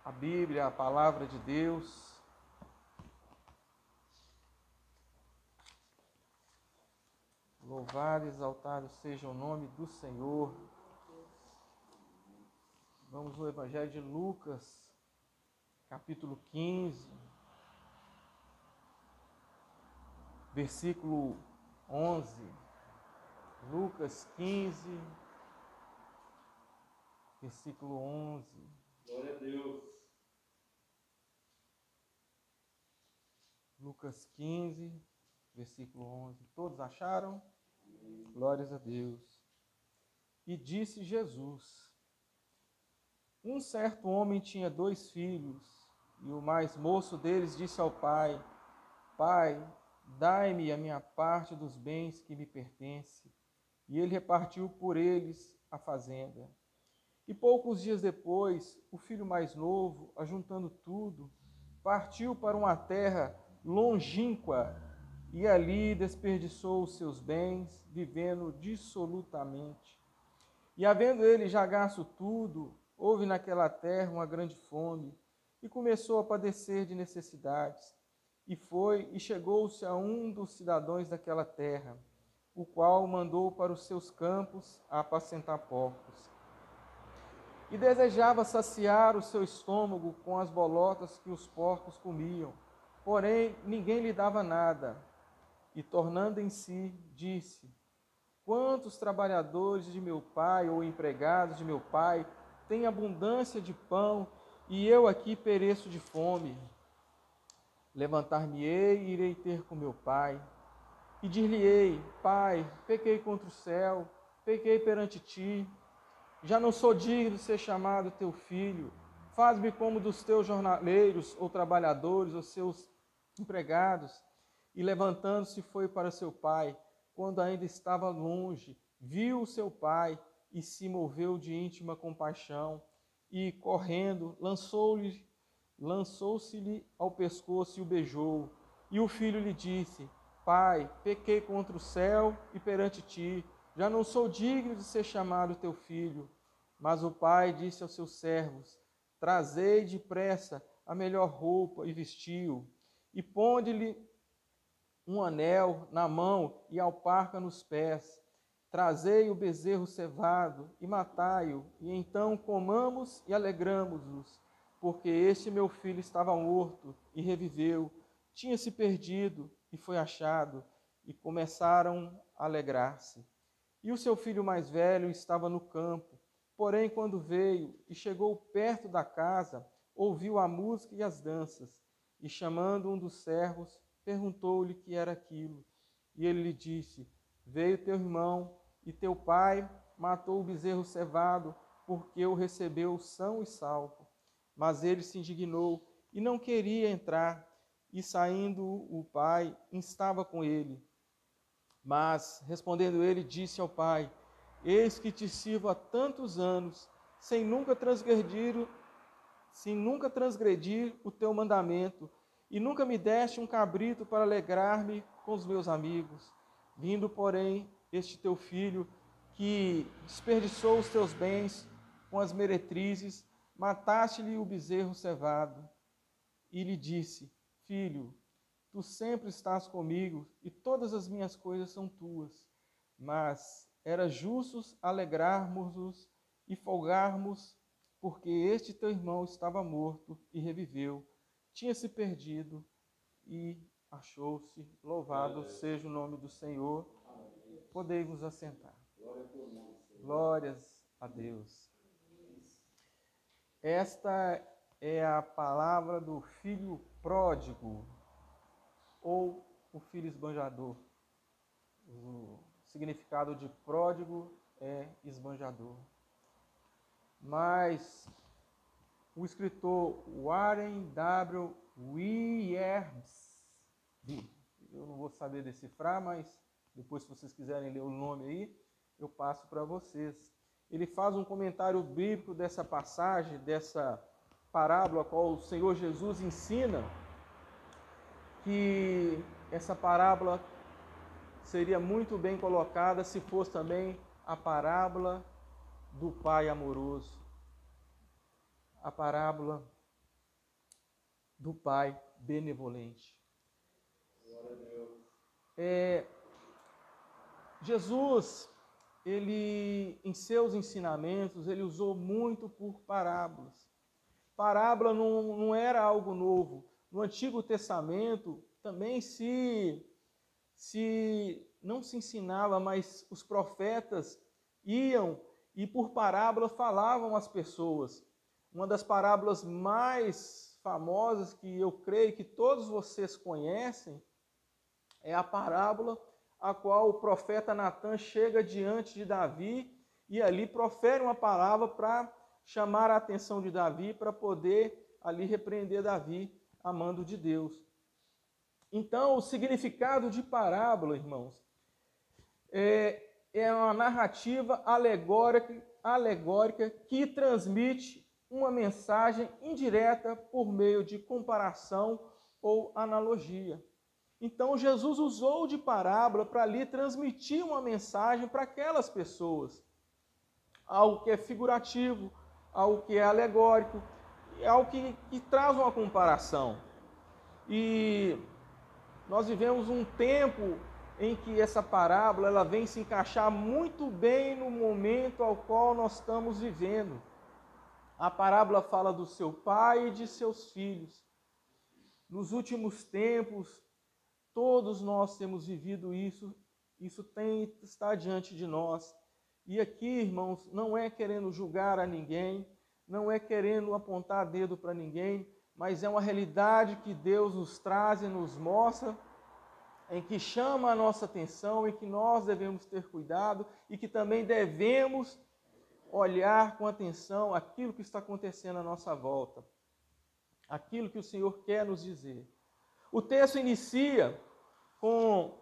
a Bíblia, a palavra de Deus. Louvado e exaltado seja o nome do Senhor. Vamos no Evangelho de Lucas, capítulo 15, versículo 11. Lucas 15, versículo 11. Glória a Deus. Lucas 15, versículo 11. Todos acharam? Glórias a Deus. E disse Jesus: um certo homem tinha 2 filhos, e o mais moço deles disse ao pai: Pai, dai-me a minha parte dos bens que me pertence. E ele repartiu por eles a fazenda. E poucos dias depois, o filho mais novo, ajuntando tudo, partiu para uma terra longínqua e ali desperdiçou os seus bens, vivendo dissolutamente. E havendo ele já gasto tudo, houve naquela terra uma grande fome, e começou a padecer de necessidades. E foi e chegou-se a um dos cidadãos daquela terra, o qual mandou para os seus campos a apacentar porcos. E desejava saciar o seu estômago com as bolotas que os porcos comiam, porém ninguém lhe dava nada. E tornando em si, disse: quantos trabalhadores de meu pai ou empregados de meu pai têm abundância de pão, e eu aqui pereço de fome? Levantar-me-ei e irei ter com meu pai, e dir-lhe-ei: Pai, pequei contra o céu, pequei perante ti, já não sou digno de ser chamado teu filho, faz-me como dos teus jornaleiros, ou trabalhadores, ou seus empregados. E levantando-se foi para seu pai. Quando ainda estava longe, viu o seu pai e se moveu de íntima compaixão, e correndo, lançou-se-lhe ao pescoço e o beijou. E o filho lhe disse: Pai, pequei contra o céu e perante ti, já não sou digno de ser chamado teu filho. Mas o pai disse aos seus servos: trazei depressa a melhor roupa e vestiu, e ponde-lhe um anel na mão e alparca nos pés. Trazei o bezerro cevado e matai-o, e então comamos e alegramos-nos, porque este meu filho estava morto e reviveu, tinha se perdido e foi achado, e começaram a alegrar-se. E o seu filho mais velho estava no campo, porém quando veio e chegou perto da casa, ouviu a música e as danças, e chamando um dos servos, perguntou-lhe que era aquilo. E ele lhe disse: veio teu irmão, e teu pai matou o bezerro cevado, porque o recebeu são e salvo. Mas ele se indignou e não queria entrar, e saindo o pai, instava com ele. Mas, respondendo ele, disse ao pai: eis que te sirvo há tantos anos, sem nunca transgredir o teu mandamento, e nunca me deste um cabrito para alegrar-me com os meus amigos. Vindo, porém, este teu filho, que desperdiçou os teus bens com as meretrizes, mataste-lhe o bezerro cevado. E lhe disse: filho, tu sempre estás comigo, e todas as minhas coisas são tuas. Mas era justos alegrarmos-nos e folgarmos, porque este teu irmão estava morto e reviveu, tinha se perdido e achou-se. Louvado seja o nome do Senhor. Podemos nos assentar. Glórias a Deus. Esta é a palavra do filho pródigo, ou o filho esbanjador. O significado de pródigo é esbanjador. Mas o escritor Warren W. Wiersbe, eu não vou saber decifrar, mas depois, se vocês quiserem ler o nome aí, eu passo para vocês. Ele faz um comentário bíblico dessa passagem, dessa parábola, a qual o Senhor Jesus ensina que essa parábola seria muito bem colocada se fosse também a parábola do Pai amoroso. A parábola do Pai benevolente. Jesus, ele, em seus ensinamentos, ele usou muito por parábolas. Parábola não era algo novo. No Antigo Testamento também não se ensinava, mas os profetas iam e por parábola falavam às pessoas. Uma das parábolas mais famosas que eu creio que todos vocês conhecem é a parábola a qual o profeta Natã chega diante de Davi e ali profere uma palavra para chamar a atenção de Davi, para poder ali repreender Davi a mando de Deus. Então, o significado de parábola, irmãos, é uma narrativa alegórica que transmite uma mensagem indireta por meio de comparação ou analogia. Então, Jesus usou de parábola para ali transmitir uma mensagem para aquelas pessoas. Algo que é figurativo, algo que é alegórico, algo que traz uma comparação. E nós vivemos um tempo em que essa parábola ela vem se encaixar muito bem no momento ao qual nós estamos vivendo. A parábola fala do seu pai e de seus filhos. Nos últimos tempos, todos nós temos vivido isso está diante de nós. E aqui, irmãos, não é querendo julgar a ninguém, não é querendo apontar dedo para ninguém, mas é uma realidade que Deus nos traz e nos mostra, em que chama a nossa atenção e que nós devemos ter cuidado e que também devemos olhar com atenção aquilo que está acontecendo à nossa volta, aquilo que o Senhor quer nos dizer. O texto inicia com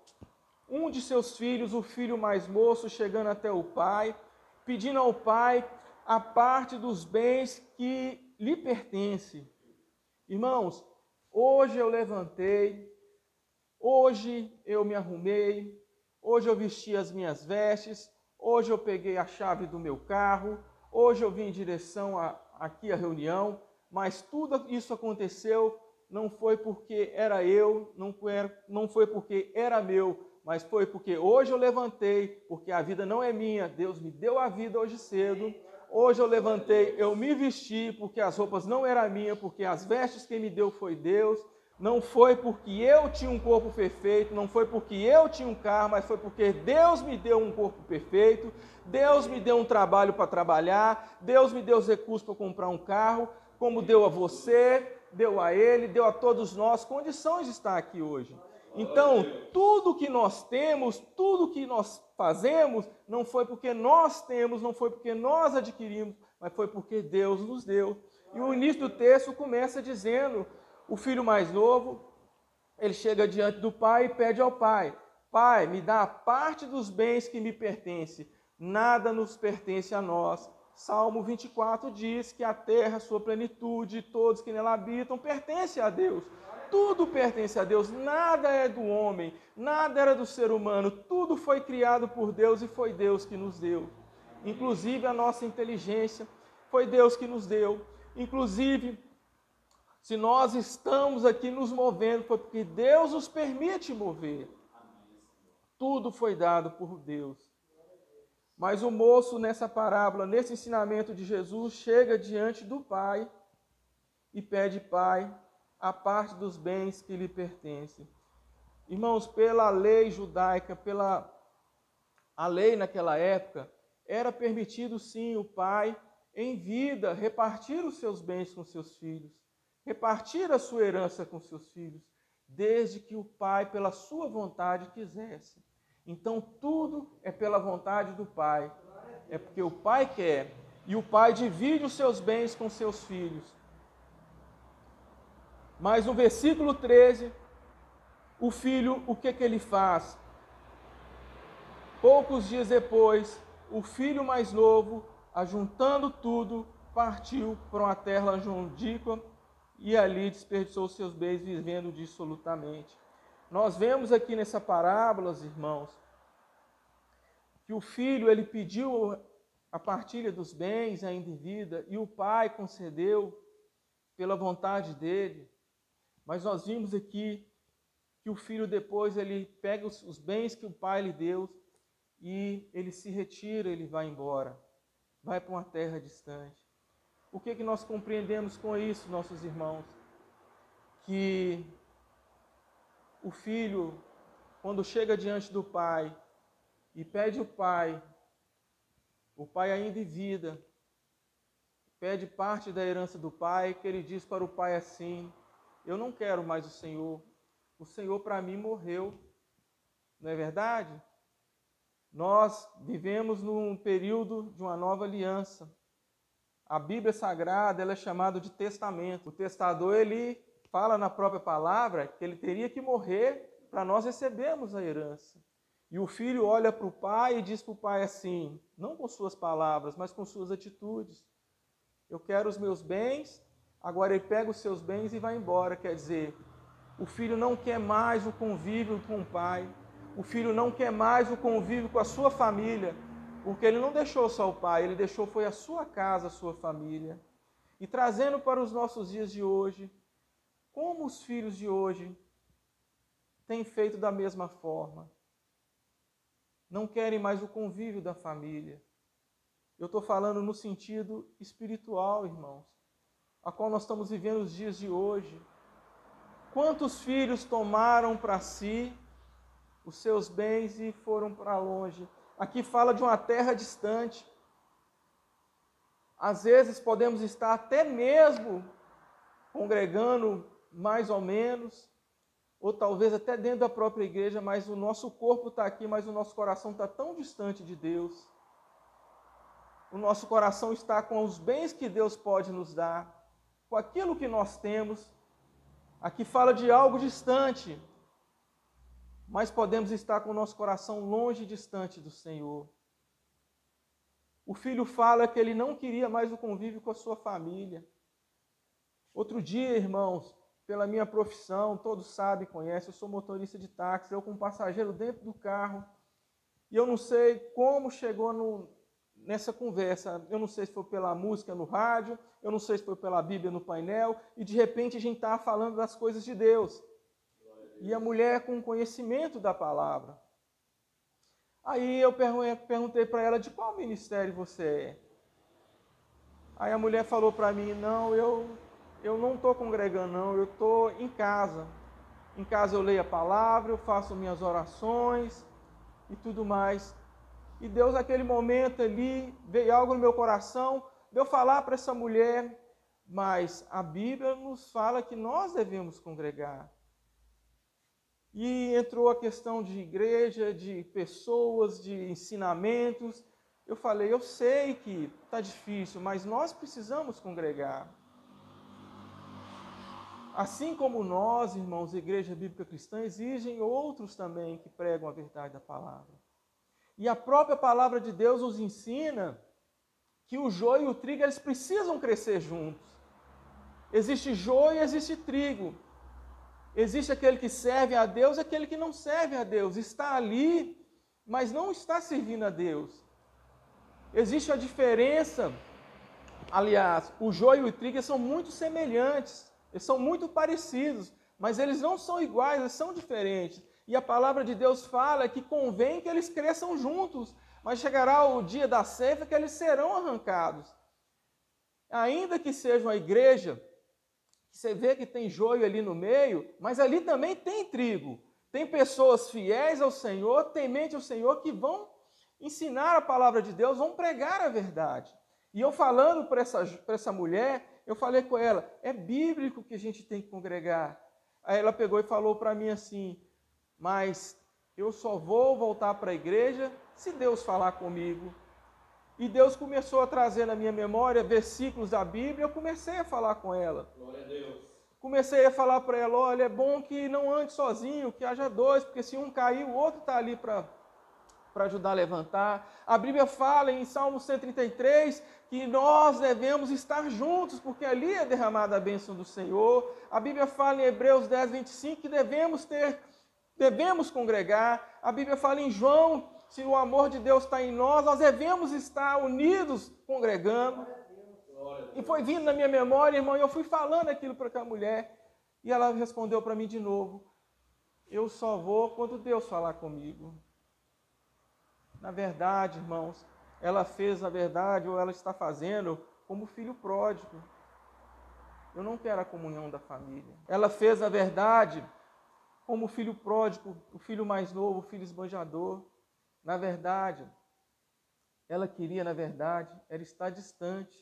um de seus filhos, o filho mais moço, chegando até o pai, pedindo ao pai a parte dos bens que lhe pertence. Irmãos, hoje eu levantei, hoje eu me arrumei, hoje eu vesti as minhas vestes, hoje eu peguei a chave do meu carro, hoje eu vim em direção aqui à reunião, mas tudo isso aconteceu não foi porque era eu, não foi porque era meu, mas foi porque hoje eu levantei, porque a vida não é minha, Deus me deu a vida hoje cedo. Hoje eu levantei, eu me vesti, porque as roupas não eram minhas, porque as vestes quem me deu foi Deus. Não foi porque eu tinha um corpo perfeito, não foi porque eu tinha um carro, mas foi porque Deus me deu um corpo perfeito, Deus me deu um trabalho para trabalhar, Deus me deu os recursos para comprar um carro, como deu a você, deu a ele, deu a todos nós condições de estar aqui hoje. Então, tudo que nós temos, tudo que nós fazemos, não foi porque nós temos, não foi porque nós adquirimos, mas foi porque Deus nos deu. E o início do texto começa dizendo, o filho mais novo, ele chega diante do pai e pede ao pai, pai, me dá a parte dos bens que me pertence, nada nos pertence a nós. Salmo 24 diz que a terra, sua plenitude, todos que nela habitam, pertence a Deus. Tudo pertence a Deus, nada é do homem, nada era do ser humano, tudo foi criado por Deus e foi Deus que nos deu. Inclusive a nossa inteligência, foi Deus que nos deu. Inclusive, se nós estamos aqui nos movendo, foi porque Deus nos permite mover. Tudo foi dado por Deus. Mas o moço, nessa parábola, nesse ensinamento de Jesus, chega diante do pai e pede, pai, a parte dos bens que lhe pertencem. Irmãos, pela lei judaica, a lei naquela época, era permitido sim o pai, em vida, repartir os seus bens com seus filhos, repartir a sua herança com seus filhos, desde que o pai, pela sua vontade, quisesse. Então, tudo é pela vontade do pai, é porque o pai quer, e o pai divide os seus bens com seus filhos. Mas no versículo 13, o filho, o que ele faz? Poucos dias depois, o filho mais novo, ajuntando tudo, partiu para uma terra longínqua e ali desperdiçou seus bens, vivendo dissolutamente. Nós vemos aqui nessa parábola, irmãos, que o filho ele pediu a partilha dos bens ainda em vida e o pai concedeu pela vontade dele. Mas nós vimos aqui que o filho depois ele pega os bens que o pai lhe deu e ele se retira, ele vai embora, vai para uma terra distante. O que nós compreendemos com isso, nossos irmãos? Que o filho, quando chega diante do pai e pede o pai ainda em vida, pede parte da herança do pai, que ele diz para o pai assim: eu não quero mais o Senhor para mim morreu. Não é verdade? Nós vivemos num período de uma nova aliança. A Bíblia Sagrada ela é chamada de testamento. O testador ele fala na própria palavra que ele teria que morrer para nós recebermos a herança. E o filho olha para o pai e diz para o pai assim, não com suas palavras, mas com suas atitudes: eu quero os meus bens. Agora ele pega os seus bens e vai embora. Quer dizer, o filho não quer mais o convívio com o pai. O filho não quer mais o convívio com a sua família, porque ele não deixou só o pai, ele deixou foi a sua casa, a sua família. E trazendo para os nossos dias de hoje, como os filhos de hoje têm feito da mesma forma? Não querem mais o convívio da família. Eu estou falando no sentido espiritual, irmãos, a qual nós estamos vivendo os dias de hoje. Quantos filhos tomaram para si os seus bens e foram para longe? Aqui fala de uma terra distante. Às vezes podemos estar até mesmo congregando mais ou menos, ou talvez até dentro da própria igreja, mas o nosso corpo está aqui, mas o nosso coração está tão distante de Deus. O nosso coração está com os bens que Deus pode nos dar, com aquilo que nós temos. Aqui fala de algo distante, mas podemos estar com o nosso coração longe e distante do Senhor. O filho fala que ele não queria mais o convívio com a sua família. Outro dia, irmãos, pela minha profissão, todos sabem, conhecem, eu sou motorista de táxi, eu com um passageiro dentro do carro, e eu não sei como chegou nessa conversa, eu não sei se foi pela música no rádio, eu não sei se foi pela Bíblia no painel, e de repente a gente estava falando das coisas de Deus. E a mulher com conhecimento da palavra. Aí eu perguntei para ela, de qual ministério você é? Aí a mulher falou para mim, não, eu não estou congregando não, eu estou em casa. Em casa eu leio a palavra, eu faço minhas orações e tudo mais. E Deus naquele momento ali, veio algo no meu coração, de eu falar para essa mulher, mas a Bíblia nos fala que nós devemos congregar. E entrou a questão de igreja, de pessoas, de ensinamentos. Eu falei, eu sei que está difícil, mas nós precisamos congregar. Assim como nós, irmãos, Igreja Bíblica Cristã, exigem outros também que pregam a verdade da palavra. E a própria palavra de Deus nos ensina que o joio e o trigo, eles precisam crescer juntos. Existe joio e existe trigo. Existe aquele que serve a Deus e aquele que não serve a Deus. Está ali, mas não está servindo a Deus. Existe a diferença. Aliás, o joio e o trigo são muito semelhantes. Eles são muito parecidos, mas eles não são iguais, eles são diferentes. E a palavra de Deus fala que convém que eles cresçam juntos, mas chegará o dia da ceifa que eles serão arrancados. Ainda que seja uma igreja, você vê que tem joio ali no meio, mas ali também tem trigo. Tem pessoas fiéis ao Senhor, temente ao Senhor, que vão ensinar a palavra de Deus, vão pregar a verdade. E eu falando para essa mulher, eu falei com ela, é bíblico que a gente tem que congregar. Aí ela pegou e falou para mim assim, mas eu só vou voltar para a igreja se Deus falar comigo. E Deus começou a trazer na minha memória versículos da Bíblia, eu comecei a falar com ela. Glória a Deus. Comecei a falar para ela, olha, é bom que não ande sozinho, que haja dois, porque se um cair, o outro está ali para ajudar a levantar. A Bíblia fala em Salmo 133 que nós devemos estar juntos, porque ali é derramada a bênção do Senhor. A Bíblia fala em Hebreus 10, 25 que devemos congregar. A Bíblia fala em João, se o amor de Deus está em nós devemos estar unidos congregando. E foi vindo na minha memória, irmão, e eu fui falando aquilo para aquela mulher. E ela respondeu para mim de novo: eu só vou quando Deus falar comigo. Na verdade, irmãos, ela fez a verdade, ou ela está fazendo, como filho pródigo. Eu não quero a comunhão da família. Ela fez a verdade como o filho pródigo, o filho mais novo, o filho esbanjador. Na verdade, ela queria, era estar distante.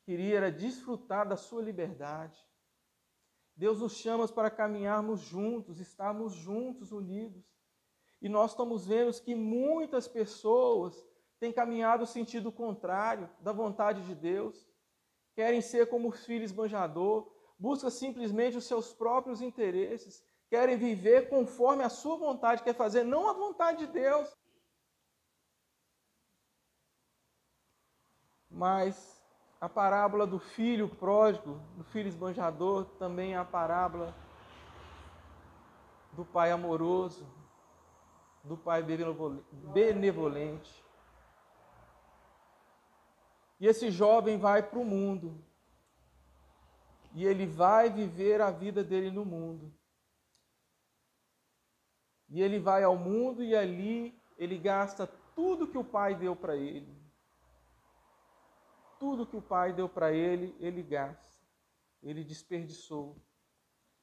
Queria era desfrutar da sua liberdade. Deus nos chama para caminharmos juntos, estarmos juntos, unidos. E nós estamos vendo que muitas pessoas têm caminhado no sentido contrário da vontade de Deus. Querem ser como o filho esbanjador, buscam simplesmente os seus próprios interesses, querem viver conforme a sua vontade, quer fazer não a vontade de Deus. Mas a parábola do filho pródigo, do filho esbanjador, também é a parábola do pai amoroso, do pai benevolente. E esse jovem vai para o mundo. E ele vai viver a vida dele no mundo. E ele vai ao mundo e ali ele gasta tudo que o pai deu para ele. Tudo que o pai deu para ele, ele gasta. Ele desperdiçou.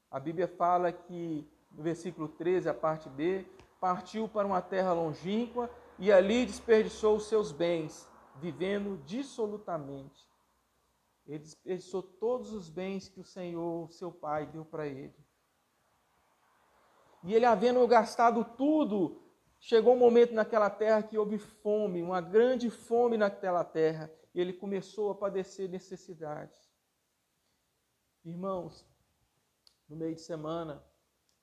A Bíblia fala que, no versículo 13, a parte B, partiu para uma terra longínqua e ali desperdiçou os seus bens, vivendo dissolutamente. Ele desperdiçou todos os bens que o Senhor, seu pai, deu para ele. E ele, havendo gastado tudo, chegou um momento naquela terra que houve fome, uma grande fome naquela terra, e ele começou a padecer necessidades. Irmãos, no meio de semana,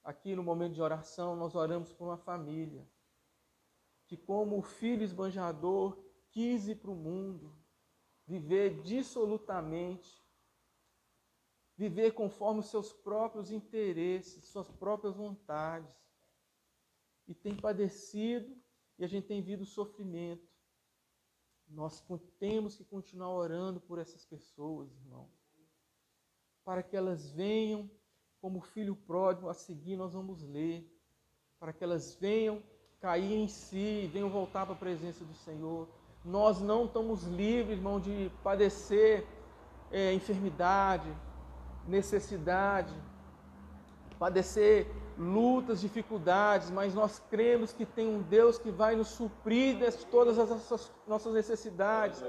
aqui no momento de oração, nós oramos por uma família que, como o filho esbanjador, quis ir para o mundo, viver dissolutamente, viver conforme os seus próprios interesses, suas próprias vontades. E tem padecido e a gente tem visto sofrimento. Nós temos que continuar orando por essas pessoas, irmãos, para que elas venham, como filho pródigo, a seguir nós vamos ler, para que elas venham cair em si, venham voltar para a presença do Senhor. Nós não estamos livres, irmão, de padecer enfermidade, necessidade, padecer lutas, dificuldades, mas nós cremos que tem um Deus que vai nos suprir de todas as nossas necessidades,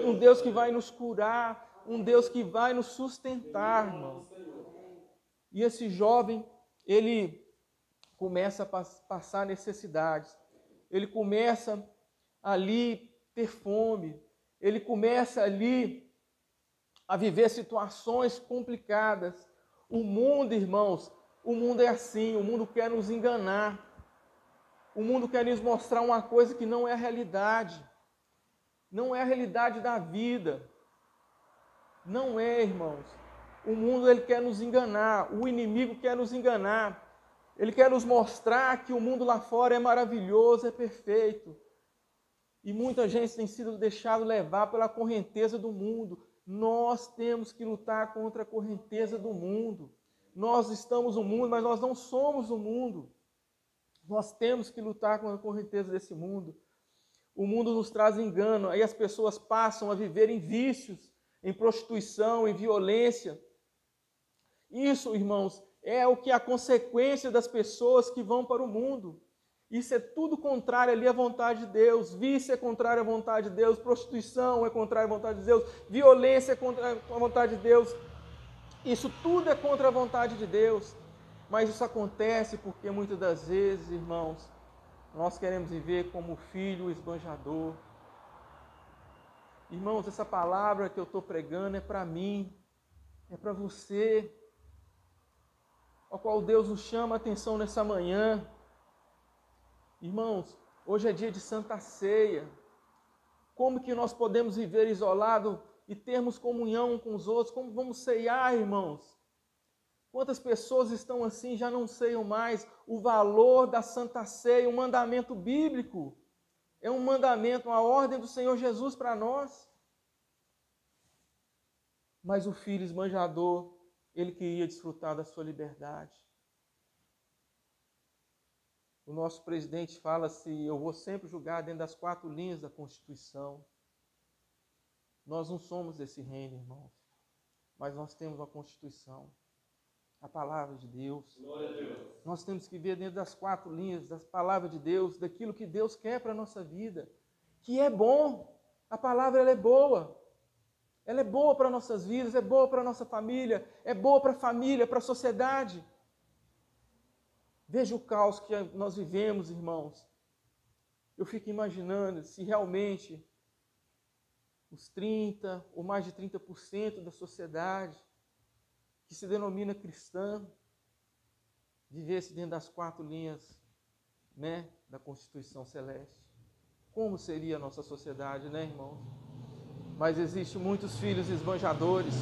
um Deus que vai nos curar, um Deus que vai nos sustentar, irmão. E esse jovem, ele começa a passar necessidades, ele começa ali ter fome, ele começa ali a viver situações complicadas. O mundo, irmãos, o mundo é assim, o mundo quer nos enganar. O mundo quer nos mostrar uma coisa que não é a realidade. Não é a realidade da vida. Não é, irmãos. O mundo ele quer nos enganar, o inimigo quer nos enganar. Ele quer nos mostrar que o mundo lá fora é maravilhoso, é perfeito. E muita gente tem sido deixado levar pela correnteza do mundo. Nós temos que lutar contra a correnteza do mundo. Nós estamos no mundo, mas nós não somos o mundo. Nós temos que lutar contra a correnteza desse mundo. O mundo nos traz engano, aí as pessoas passam a viver em vícios, em prostituição, em violência. Isso, irmãos, é o que é a consequência das pessoas que vão para o mundo. Isso é tudo contrário ali à vontade de Deus. Vício é contrário à vontade de Deus. Prostituição é contrário à vontade de Deus. Violência é contra a vontade de Deus. Isso tudo é contra a vontade de Deus. Mas isso acontece porque muitas das vezes, irmãos, nós queremos viver como filho esbanjador. Irmãos, essa palavra que eu estou pregando é para mim, é para você, ao qual Deus nos chama a atenção nessa manhã. Irmãos, hoje é dia de Santa Ceia. Como que nós podemos viver isolado e termos comunhão com os outros? Como vamos ceiar, irmãos? Quantas pessoas estão assim, já não ceiam mais o valor da Santa Ceia, um mandamento bíblico. É um mandamento, uma ordem do Senhor Jesus para nós. Mas o filho esbanjador, ele queria desfrutar da sua liberdade. O nosso presidente fala assim: eu vou sempre julgar dentro das 4 linhas da Constituição. Nós não somos desse reino, irmãos, mas nós temos uma Constituição, a palavra de Deus. Glória a Deus. Nós temos que ver dentro das 4 linhas da palavra de Deus, daquilo que Deus quer para a nossa vida, que é bom. A palavra ela é boa. Ela é boa para nossas vidas, é boa para a nossa família, é boa para a família, para a sociedade. Veja o caos que nós vivemos, irmãos. Eu fico imaginando se realmente os 30% ou mais de 30% da sociedade que se denomina cristã vivesse dentro das 4 linhas, né, da Constituição Celeste. Como seria a nossa sociedade, né, irmãos? Mas existem muitos filhos esbanjadores,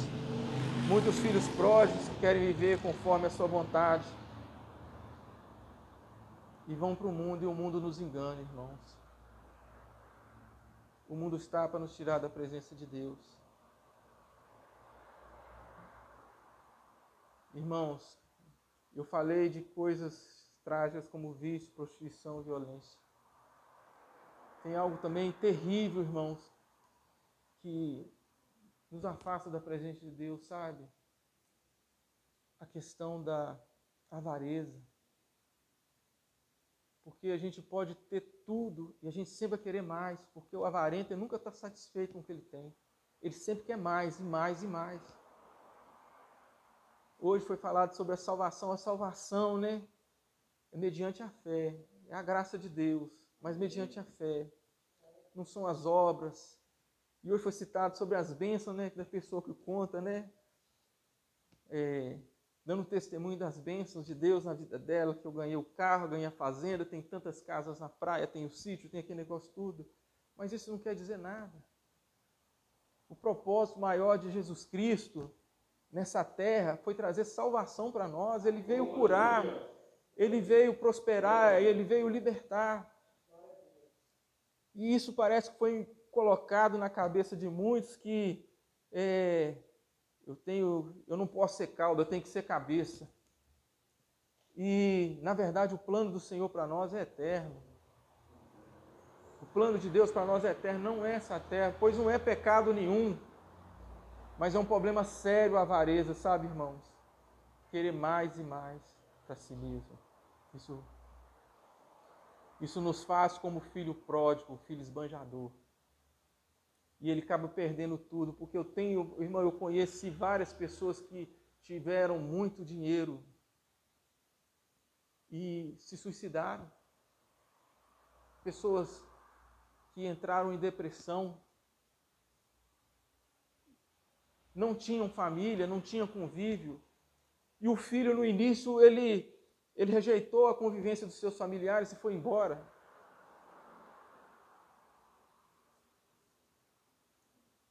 muitos filhos pródigos que querem viver conforme a sua vontade. E vão para o mundo e o mundo nos engana, irmãos. O mundo está para nos tirar da presença de Deus. Irmãos, eu falei de coisas trágicas como vício, prostituição, violência. Tem algo também terrível, irmãos, que nos afasta da presença de Deus, sabe? A questão da avareza. Porque a gente pode ter tudo e a gente sempre vai querer mais, porque o avarento nunca está satisfeito com o que ele tem. Ele sempre quer mais e mais e mais. Hoje foi falado sobre a salvação, né? É mediante a fé, é a graça de Deus, mas mediante a fé. Não são as obras. E hoje foi citado sobre as bênçãos, né, da pessoa que conta, né? Dando testemunho das bênçãos de Deus na vida dela, que eu ganhei o carro, ganhei a fazenda, tem tantas casas na praia, tem o sítio, tem aquele negócio tudo. Mas isso não quer dizer nada. O propósito maior de Jesus Cristo nessa terra foi trazer salvação para nós. Ele veio curar, ele veio prosperar, ele veio libertar. E isso parece que foi colocado na cabeça de muitos que eu não posso ser cauda, eu tenho que ser cabeça. E, na verdade, o plano do Senhor para nós é eterno. O plano de Deus para nós é eterno, não é essa terra, pois não é pecado nenhum. Mas é um problema sério a avareza, sabe, irmãos? Querer mais e mais para si mesmo. Isso nos faz como filho pródigo, filho esbanjador. E ele acaba perdendo tudo, porque eu conheci várias pessoas que tiveram muito dinheiro e se suicidaram. Pessoas que entraram em depressão, não tinham família, não tinham convívio. E o filho, no início, ele rejeitou a convivência dos seus familiares e foi embora.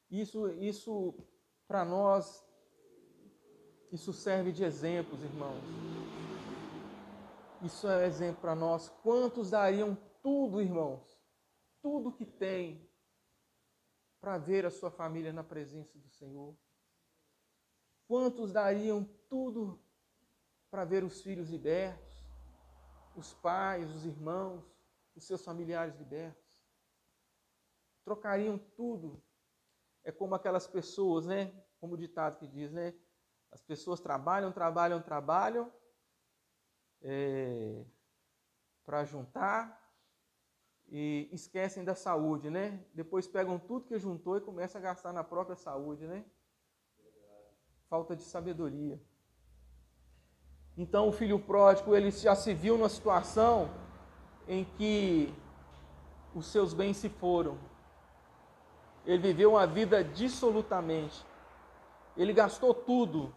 Isso para nós, isso serve de exemplos, irmãos. Isso é exemplo para nós. Quantos dariam tudo, irmãos, tudo que tem, para ver a sua família na presença do Senhor? Quantos dariam tudo para ver os filhos libertos, os pais, os irmãos, os seus familiares libertos? Trocariam tudo. É como aquelas pessoas, né? Como o ditado que diz, né? As pessoas trabalham para juntar e esquecem da saúde, né? Depois pegam tudo que juntou e começam a gastar na própria saúde, né? Falta de sabedoria. Então o filho pródigo, ele já se viu numa situação em que os seus bens se foram. Ele viveu uma vida dissolutamente. Ele gastou tudo.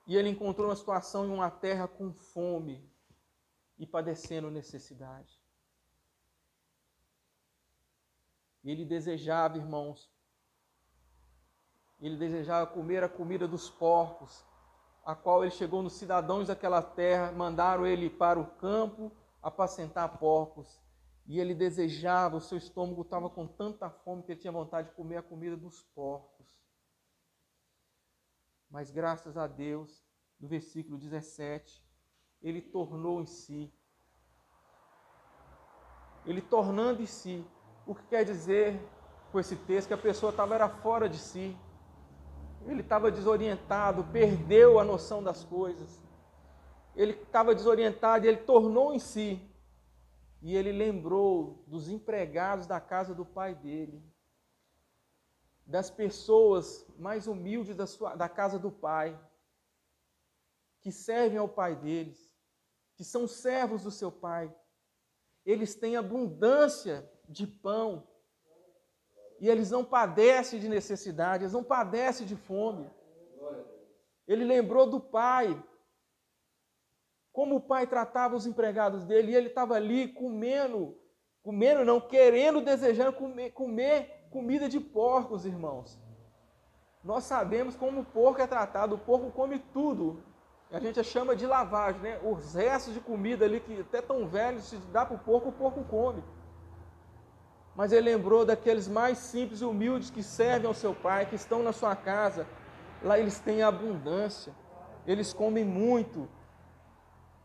E ele encontrou uma situação em uma terra com fome e padecendo necessidade. Ele desejava, irmãos, ele desejava comer a comida dos porcos, a qual ele chegou nos cidadãos daquela terra, mandaram ele para o campo apacentar porcos. E ele desejava, o seu estômago estava com tanta fome que ele tinha vontade de comer a comida dos porcos. Mas graças a Deus, no versículo 17, ele tornou em si. Ele tornando em si. O que quer dizer com esse texto? Que a pessoa era fora de si. Ele estava desorientado, perdeu a noção das coisas. Ele estava desorientado e ele tornou em si. E ele lembrou dos empregados da casa do pai dele, das pessoas mais humildes da casa do pai, que servem ao pai deles, que são servos do seu pai. Eles têm abundância de pão e eles não padecem de necessidade, eles não padecem de fome. Ele lembrou do pai, como o pai tratava os empregados dele, e ele estava ali desejando comer comida de porcos, irmãos. Nós sabemos como o porco é tratado, o porco come tudo. A gente chama de lavagem, né? Os restos de comida ali, que até tão velhos, se dá para o porco come. Mas ele lembrou daqueles mais simples e humildes que servem ao seu pai, que estão na sua casa. Lá eles têm abundância, eles comem muito.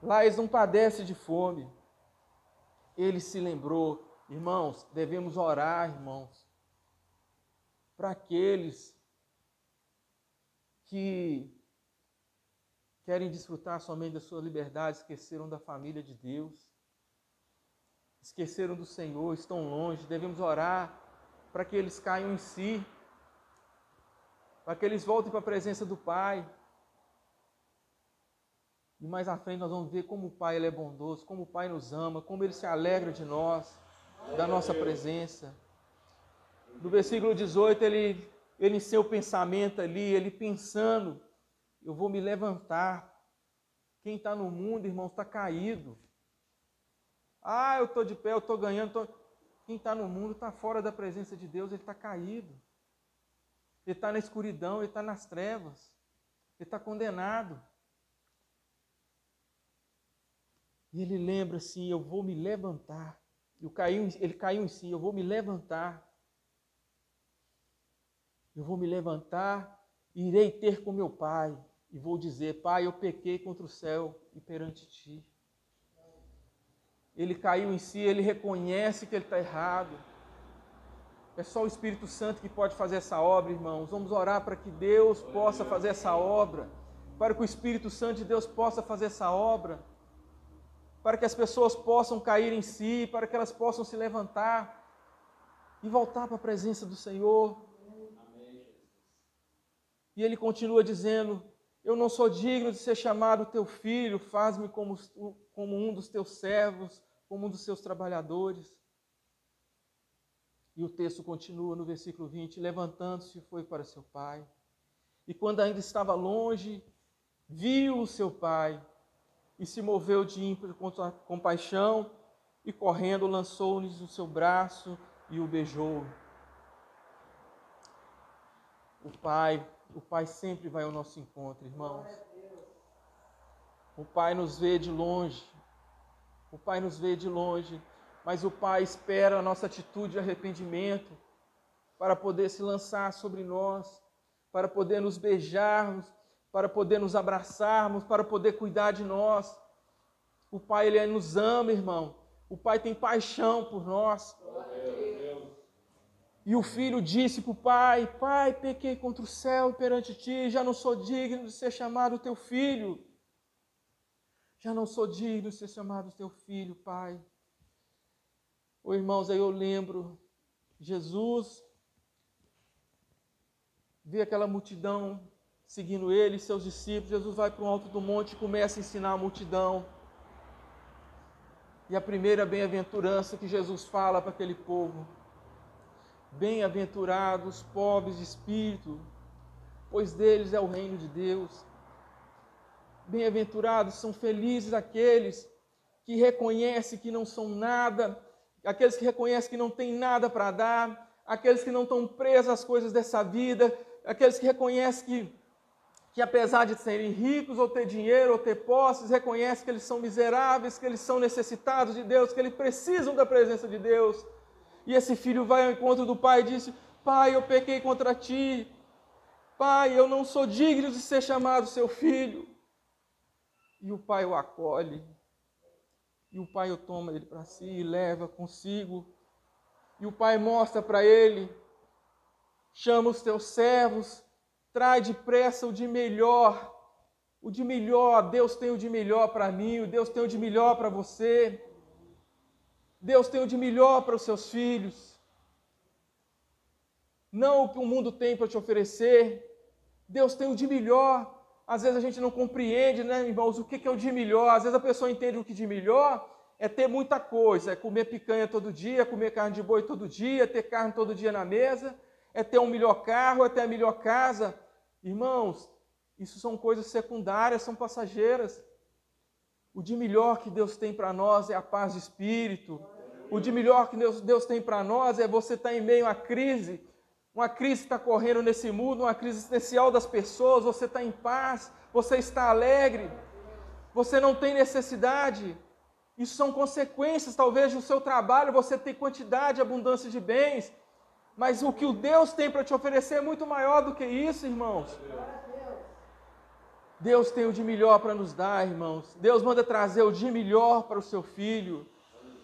Lá eles não padecem de fome. Ele se lembrou, irmãos, devemos orar, irmãos, para aqueles que querem desfrutar somente da sua liberdade, esqueceram da família de Deus, esqueceram do Senhor, estão longe. Devemos orar para que eles caiam em si, para que eles voltem para a presença do Pai. E mais à frente nós vamos ver como o Pai ele é bondoso, como o Pai nos ama, como Ele se alegra de nós, da nossa presença. No versículo 18, ele em seu pensamento ali, ele pensando, eu vou me levantar. Quem está no mundo, irmãos, está caído. Ah, eu estou de pé, eu estou ganhando. Quem está no mundo está fora da presença de Deus, ele está caído. Ele está na escuridão, ele está nas trevas. Ele está condenado. E ele lembra assim, eu vou me levantar. Ele caiu em si, eu vou me levantar. Eu vou me levantar, irei ter com meu pai. E vou dizer, pai, eu pequei contra o céu e perante ti. Ele caiu em si, ele reconhece que ele está errado. É só o Espírito Santo que pode fazer essa obra, irmãos. Vamos orar para que Deus possa fazer essa obra. Para que o Espírito Santo de Deus possa fazer essa obra. Para que as pessoas possam cair em si, para que elas possam se levantar e voltar para a presença do Senhor. Amém. E ele continua dizendo, eu não sou digno de ser chamado teu filho, faz-me como um dos teus servos, como um dos seus trabalhadores. E o texto continua no versículo 20, levantando-se foi para seu pai. E quando ainda estava longe, viu o seu pai, e se moveu de ímpeto contra compaixão, e correndo lançou-lhe o seu braço e o beijou. O Pai sempre vai ao nosso encontro, irmãos. O Pai nos vê de longe. O Pai nos vê de longe, mas o Pai espera a nossa atitude de arrependimento para poder se lançar sobre nós, para poder nos beijarmos, para poder nos abraçarmos, para poder cuidar de nós. O Pai, Ele nos ama, irmão. O Pai tem paixão por nós. E o filho disse para o pai, pai, pequei contra o céu e perante ti, já não sou digno de ser chamado teu filho. Já não sou digno de ser chamado teu filho, pai. Ô irmãos, aí eu lembro, Jesus vê aquela multidão seguindo ele e seus discípulos. Jesus vai para o alto do monte e começa a ensinar a multidão. E a primeira bem-aventurança que Jesus fala para aquele povo: bem-aventurados pobres de espírito, pois deles é o reino de Deus. Bem-aventurados, são felizes aqueles que reconhecem que não são nada, aqueles que reconhecem que não têm nada para dar, aqueles que não estão presos às coisas dessa vida, aqueles que reconhecem que apesar de serem ricos, ou ter dinheiro, ou ter posses, reconhecem que eles são miseráveis, que eles são necessitados de Deus, que eles precisam da presença de Deus. E esse filho vai ao encontro do pai e disse: pai, eu pequei contra ti. Pai, eu não sou digno de ser chamado seu filho. E o pai o acolhe. E o pai o toma ele para si e leva consigo. E o pai mostra para ele, chama os teus servos, traz depressa o de melhor. O de melhor, Deus tem o de melhor para mim, Deus tem o de melhor para você. Deus tem o de melhor para os seus filhos. Não o que o mundo tem para te oferecer. Deus tem o de melhor. Às vezes a gente não compreende, né, irmãos, o que é o de melhor. Às vezes a pessoa entende o que de melhor é ter muita coisa, é comer picanha todo dia, comer carne de boi todo dia, ter carne todo dia na mesa, é ter um melhor carro, é ter a melhor casa. Irmãos, isso são coisas secundárias, são passageiras. O de melhor que Deus tem para nós é a paz de espírito. O de melhor que Deus tem para nós é você estar em meio à crise. Uma crise está correndo nesse mundo, uma crise existencial das pessoas. Você está em paz, você está alegre, você não tem necessidade. Isso são consequências, talvez, do seu trabalho. Você tem quantidade, abundância de bens. Mas o que o Deus tem para te oferecer é muito maior do que isso, irmãos. Deus tem o de melhor para nos dar, irmãos. Deus manda trazer o de melhor para o seu filho.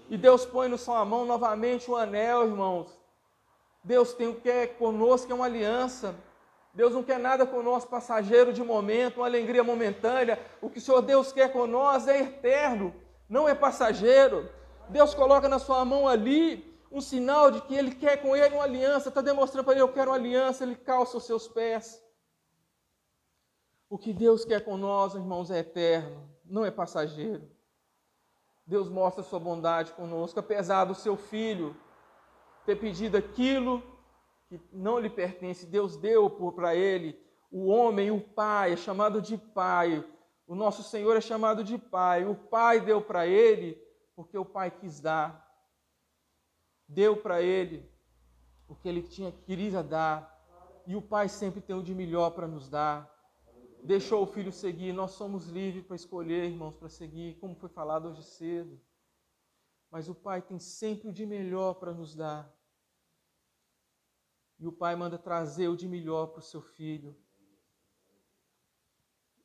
E Deus põe na sua mão novamente o anel, irmãos. Deus tem o que é conosco, é uma aliança. Deus não quer nada conosco passageiro de momento, uma alegria momentânea. O que o Senhor Deus quer com nós é eterno, não é passageiro. Deus coloca na sua mão ali um sinal de que Ele quer com ele uma aliança. Está demonstrando para ele, eu quero uma aliança. Ele calça os seus pés. O que Deus quer com nós, irmãos, é eterno, não é passageiro. Deus mostra a sua bondade conosco, apesar do seu filho ter pedido aquilo que não lhe pertence. Deus deu para ele. O homem, o pai, é chamado de pai. O nosso Senhor é chamado de pai. O pai deu para ele porque o pai quis dar. Deu para ele o que ele queria dar. E o pai sempre tem o de melhor para nos dar. Deixou o filho seguir. Nós somos livres para escolher, irmãos, para seguir, como foi falado hoje cedo. Mas o pai tem sempre o de melhor para nos dar. E o pai manda trazer o de melhor para o seu filho.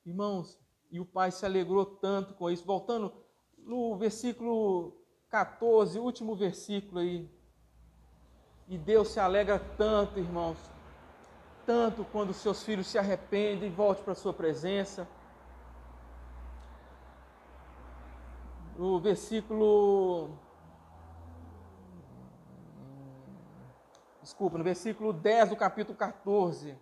Irmãos, e o pai se alegrou tanto com isso. Voltando no versículo 14, último versículo aí. E Deus se alegra tanto, irmãos, tanto quando seus filhos se arrependem e voltem para a sua presença. No versículo 10 do capítulo 14.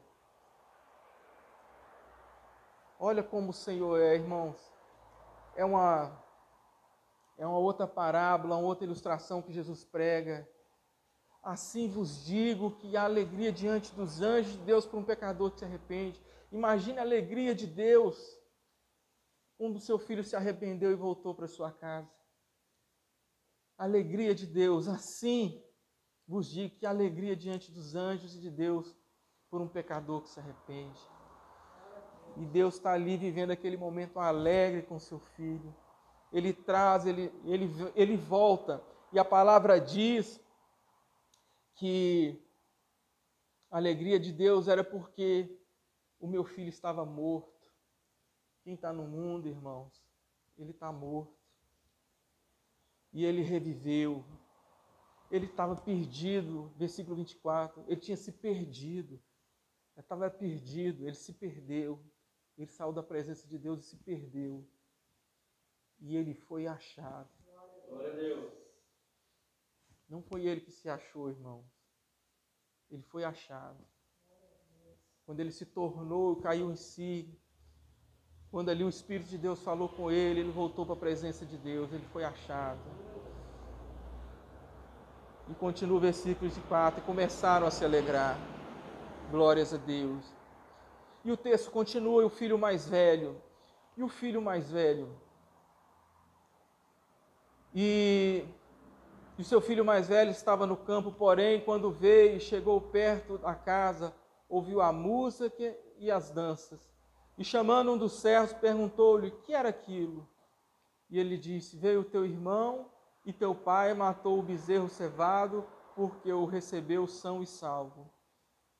Olha como o Senhor é, irmãos. É uma outra parábola, uma outra ilustração que Jesus prega. Assim vos digo que há alegria diante dos anjos de Deus por um pecador que se arrepende. Imagine a alegria de Deus quando o seu filho se arrependeu e voltou para sua casa. A alegria de Deus, assim vos digo que há alegria diante dos anjos e de Deus por um pecador que se arrepende. E Deus está ali vivendo aquele momento alegre com seu filho. Ele traz, ele volta. E a palavra diz que a alegria de Deus era porque o meu filho estava morto. Quem está no mundo, irmãos, ele está morto. E ele reviveu. Ele estava perdido, versículo 24, ele tinha se perdido. Ele estava perdido, ele se perdeu. Ele saiu da presença de Deus e se perdeu. E ele foi achado. Glória a Deus. Não foi ele que se achou, irmãos. Ele foi achado. Quando ele se tornou, caiu em si. Quando ali o Espírito de Deus falou com ele, ele voltou para a presença de Deus. Ele foi achado. E continua o versículo 24. E começaram a se alegrar. Glórias a Deus. E o texto continua. E o filho mais velho. E o filho mais velho. E o seu filho mais velho estava no campo, porém, quando veio e chegou perto da casa, ouviu a música e as danças. E chamando um dos servos, perguntou-lhe o que era aquilo. E ele disse: veio teu irmão e teu pai matou o bezerro cevado, porque o recebeu são e salvo.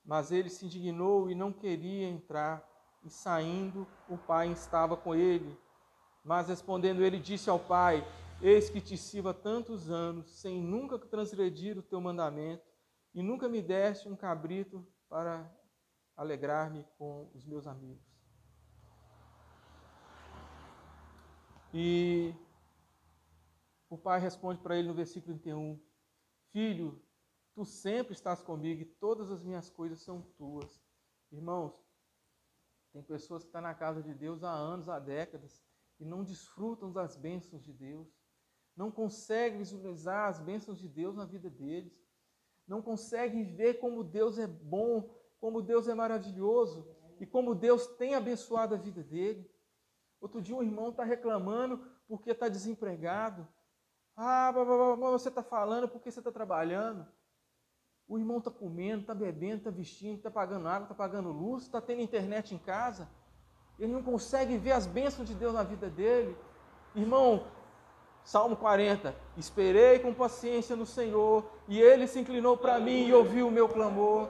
Mas ele se indignou e não queria entrar. E saindo, o pai estava com ele. Mas respondendo ele, disse ao pai: Eis que te sirvo há tantos anos, sem nunca transgredir o teu mandamento, e nunca me deste um cabrito para alegrar-me com os meus amigos. E o pai responde para ele no versículo 31, Filho, tu sempre estás comigo e todas as minhas coisas são tuas. Irmãos, tem pessoas que estão na casa de Deus há anos, há décadas, e não desfrutam das bênçãos de Deus, não conseguem visualizar as bênçãos de Deus na vida deles, não conseguem ver como Deus é bom, como Deus é maravilhoso, e como Deus tem abençoado a vida dele. Outro dia um irmão está reclamando porque está desempregado. Ah, você está falando porque você está trabalhando. O irmão está comendo, está bebendo, está vestindo, está pagando água, está pagando luz, está tendo internet em casa. Ele não consegue ver as bênçãos de Deus na vida dele. Irmão, Salmo 40, esperei com paciência no Senhor, e Ele se inclinou para mim e ouviu o meu clamor.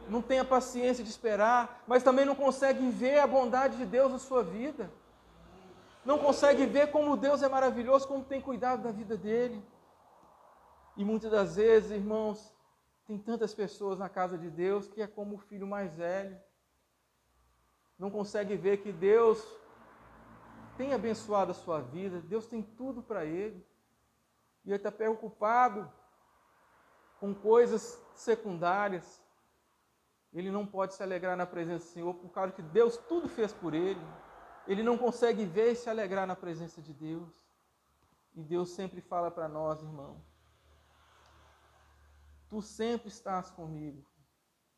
Não tem a paciência de esperar, mas também não consegue ver a bondade de Deus na sua vida. Não consegue ver como Deus é maravilhoso, como tem cuidado da vida dele. E muitas das vezes, irmãos, tem tantas pessoas na casa de Deus que é como o filho mais velho. Não consegue ver que Deus tem abençoado a sua vida, Deus tem tudo para ele. E ele está preocupado com coisas secundárias. Ele não pode se alegrar na presença do Senhor por causa que Deus tudo fez por ele. Ele não consegue ver e se alegrar na presença de Deus. E Deus sempre fala para nós, irmão, tu sempre estás comigo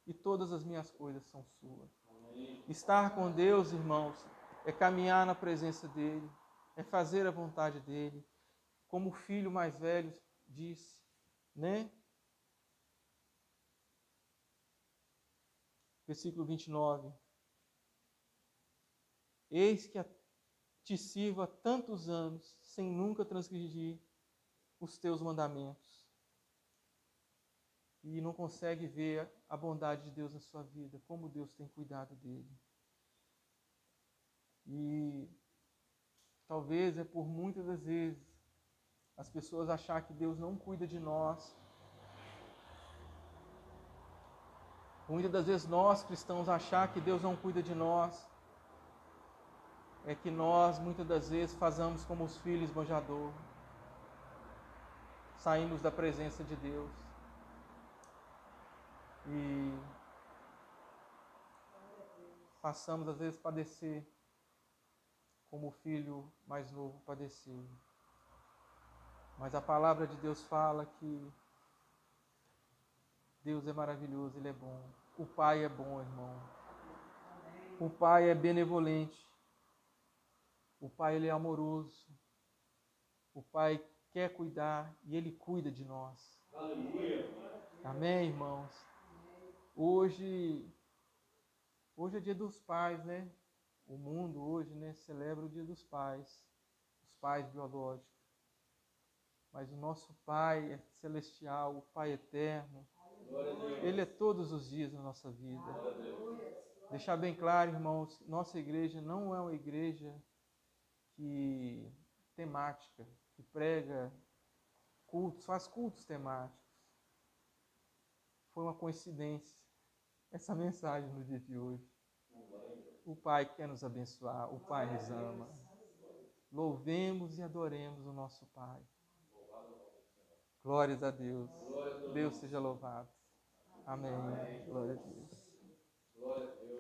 e todas as minhas coisas são suas. Estar com Deus, irmãos, é caminhar na presença dEle, é fazer a vontade dEle, como o filho mais velho disse, né? Versículo 29. Eis que te sirvo há tantos anos, sem nunca transgredir os teus mandamentos. E não consegue ver a bondade de Deus na sua vida, como Deus tem cuidado dele. E talvez é por muitas das vezes as pessoas achar que Deus não cuida de nós. Muitas das vezes nós, cristãos, achar que Deus não cuida de nós, é que nós, muitas das vezes, fazemos como os filhos esbanjador. Saímos da presença de Deus. E passamos, às vezes, a padecer como o filho mais novo padeceu. Mas a palavra de Deus fala que Deus é maravilhoso, Ele é bom. O Pai é bom, irmão. O Pai é benevolente. O Pai, Ele é amoroso. O Pai quer cuidar e Ele cuida de nós. Aleluia. Amém, irmãos? Hoje é dia dos pais, né? O mundo hoje, né, celebra o dia dos pais. Os pais biológicos. Mas o nosso Pai é celestial, o Pai eterno. Ele é todos os dias na nossa vida. Deixar bem claro, irmãos, nossa igreja não é uma igreja temática, que prega cultos, faz cultos temáticos. Foi uma coincidência essa mensagem no dia de hoje. O Pai quer nos abençoar, o Pai nos ama. Louvemos e adoremos o nosso Pai. Glórias a Deus. Deus seja louvado. Amém. Glória a Deus.